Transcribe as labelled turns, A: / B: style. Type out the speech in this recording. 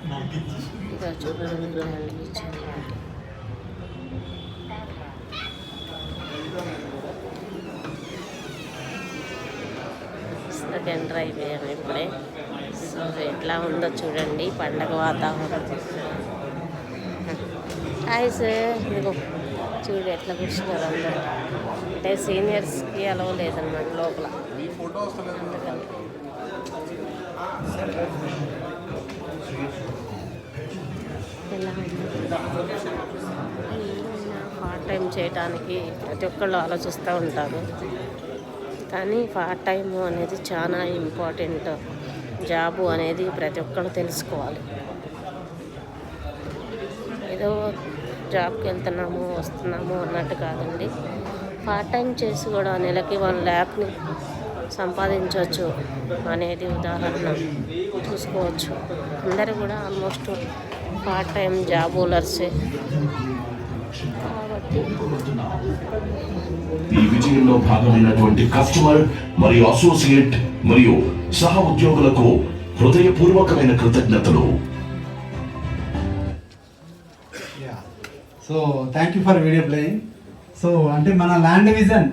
A: ఇక చూడండి ఎంటర్ అయిపోయాము ఇప్పుడే. సో ఎట్లా ఉందో చూడండి పండగ వాతావరణం. హాయ్ సార్, ఇదిగో చూడు ఎట్లా కూర్చున్నారు అందరూ. అంటే సీనియర్స్కి అలవ లేదన్నమాట లోపల. ఎలా పార్ట్ టైం చేయడానికి ప్రతి ఒక్కళ్ళు ఆలోచిస్తూ ఉంటారు, కానీ పార్ట్ టైం అనేది చాలా ఇంపార్టెంట్. జాబు అనేది ప్రతి ఒక్కళ్ళు తెలుసుకోవాలి. ఏదో జాబ్కి వెళ్తున్నాము వస్తున్నాము అన్నట్టు కాదండి. పార్ట్ టైం చేసి కూడా నెలకి 1 lakh సంపాదించవచ్చు అనేది ఉదాహరణ చూసుకోవచ్చు. అందరూ కూడా ఆల్మోస్ట్ పార్ట్ టైం జాబ్ హోల్డర్సే కాబట్టి
B: ఈ విజయంలో భాగమైనటువంటి కస్టమర్ మరియు అసోసియేట్ మరియు సహ ఉద్యోగులకు హృదయపూర్వకమైన కృతజ్ఞతలు.
C: So thank you for video playing. So అంటే మన ల్యాండ్ డివిజన్